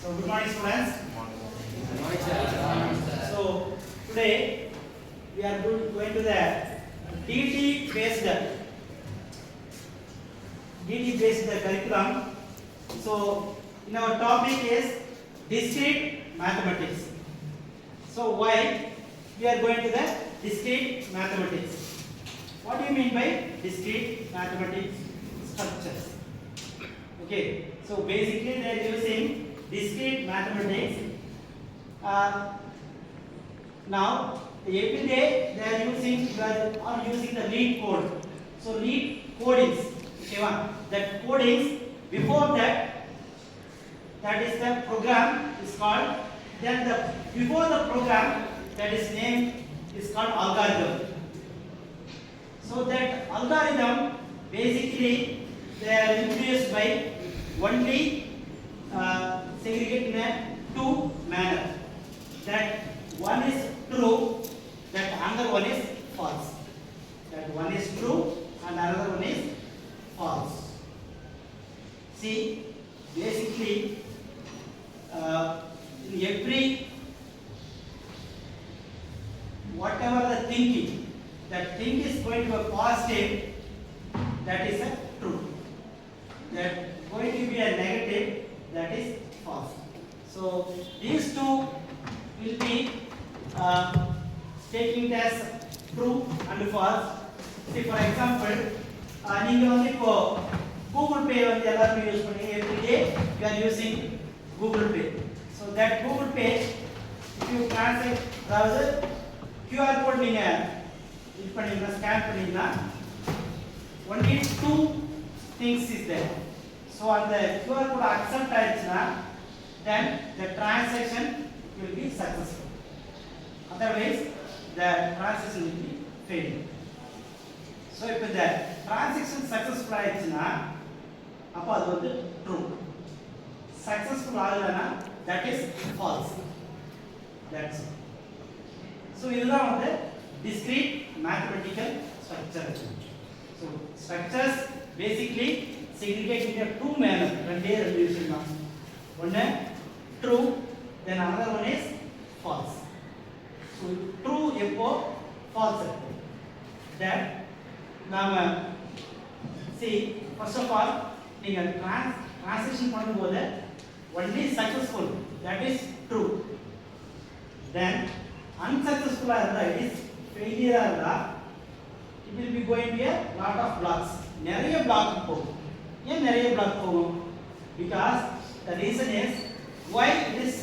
So good morning students. Good morning, sir. So today we are going to the DT based curriculum. So in our topic is discrete mathematics. So why we are going to the discrete mathematics? What do you mean by discrete mathematics structures? Okay, so basically they are using discrete mathematics. Now every day they are using the lead code. So lead codings, okay, that codings before that is the program is called. Then the before the program that is name is called algorithm. So that algorithm basically they are introduced by only segregate in a two manner. That one is true, that another one is false. That one is true and another one is false. See, basically in every whatever the thinking, that thing is going to be positive, that is a true. That going to be a negative, that is false. So these two will be taking it as true and false. See, for example, நீங்க வந்து இப்போ Google Pay வந்து எல்லாரும் use பண்ணீங்க. Every day you are using Google Pay. So that Google Pay, if you transact, அதாவது QR code நீங்க இது பண்ணீங்கன்னா ஸ்கேன் பண்ணீங்கன்னா only two things is there. So அந்த QR code accept ஆயிடுச்சுன்னா then the transaction will be successful. Otherwise the transaction will be failed. So if the transaction successful ஆயிடுச்சுன்னா அப்ப அது வந்து true. Successful ஆகலனா that is false. That's it. So இதுதான் வந்து discrete mathematical structure. So structures basically segregate into two manner. ரெண்டே ரெண்டு விஷயம் தான். ஒன்னு true, then another one is false. So true எப்போ false எப்போ. That நாம see first of all நீங்க transaction பண்ணும்போது only successful, that is true. Then unsuccessful இருந்தா it is failure இருந்தா it will be going to be a lot of blocks. நிறைய block போகும். ஏன் நிறைய block போகும்? Because the reason is why it is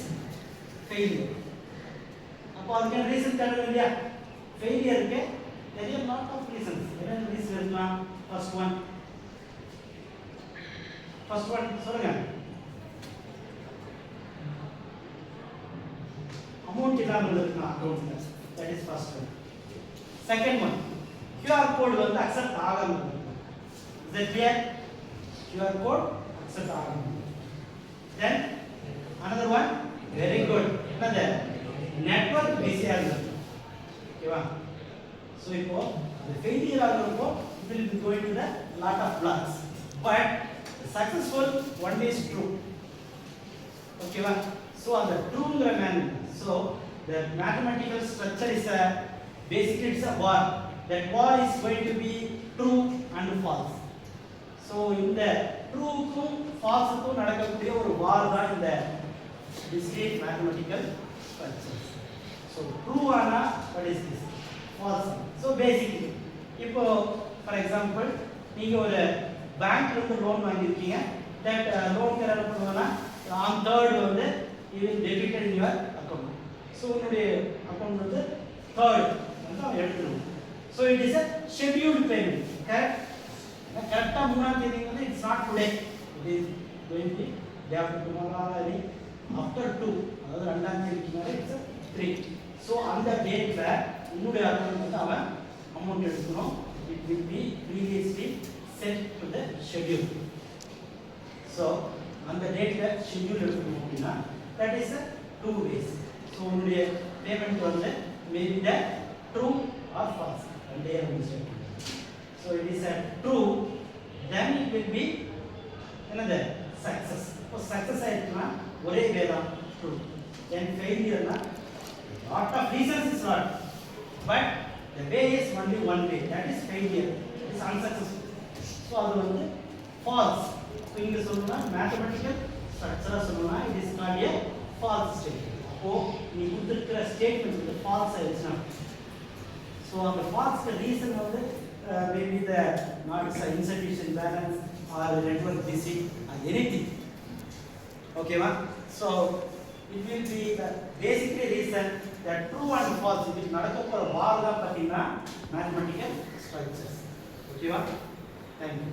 failure. அப்போ அதுக்கு ரீசன் தரணும் இல்லையா? ஃபெயிலியருக்கு there are lot of reasons. என்ன ரீசன் இருக்குமா? First one சொல்லுங்க. அமௌண்ட் இல்லாம இருக்குமா அக்கவுண்ட்ல? That is first one. Second one, QR code வந்து அக்செப்ட் ஆகாம இருக்கு. Is that clear? QR code accept ஆகாம. Then another one, very good. என்னது? Network busy ஆகுது. ஓகேவா? So இப்போ the failure ஆகுறப்போ it will be going to the lot of blocks. But the successful one is true. ஓகேவா? So on the trueங்கிற man. So the mathematical structure is a basically it's a bar. That bar is going to be true and false. So இந்த ட்ரூக்கும் ஃபால்ஸுக்கும் நடக்கக்கூடிய ஒரு வார் தான் இந்த discrete mathematical structures. So true ஆனா what is this? False. So basically இப்போ for example நீங்க ஒரு பேங்க்ல இருந்து லோன் வாங்கிருக்கீங்க. that loan என்ன பண்ணுவாங்கன்னா on third வந்து you will debit in your account. So உங்களுடைய அக்கவுண்ட் வந்து third வந்து அவன் எடுத்துருவான். So it is a scheduled payment. Correct? கரெக்டா மூணாம் தேதி வந்து it's not today. It is going to be day after tomorrow or after 2. அதாவது ரெண்டாம் தேதிக்கு மேல it's 3. So அந்த டேட்ல உங்களுடைய அக்கவுண்ட் வந்து அவன் அமௌண்ட் எடுக்கணும். It will be previously set to the schedule. So அந்த டேட்ல schedule எடுக்கணும் அப்படினா that is a 2 days. So உங்களுடைய பேமெண்ட் வந்து maybe the true or false. ரெண்டே ரெண்டு step. So it is a true, then it will be another success. இப்போ success ஆயிடுச்சுனா ஒரே வே true. Then failure na lot of reasons is not, but the way is only one way, that is failure, it is unsuccessful. So அது வந்து false. இப்போ இங்க சொல்லணும்னா mathematical structure சொல்லணும்னா it is called a false statement. அப்போ நீ கொடுத்திருக்கிற statement வந்து false ஆயிடுச்சுனா, so அந்த false reason வந்து maybe the not insufficient balance or network busy or anything. Okay ma? So it will be the basically reason that true and false இது நடக்க போற வார் தான் பாத்தீங்கன்னா mathematical structures. Okay ma? Thank you.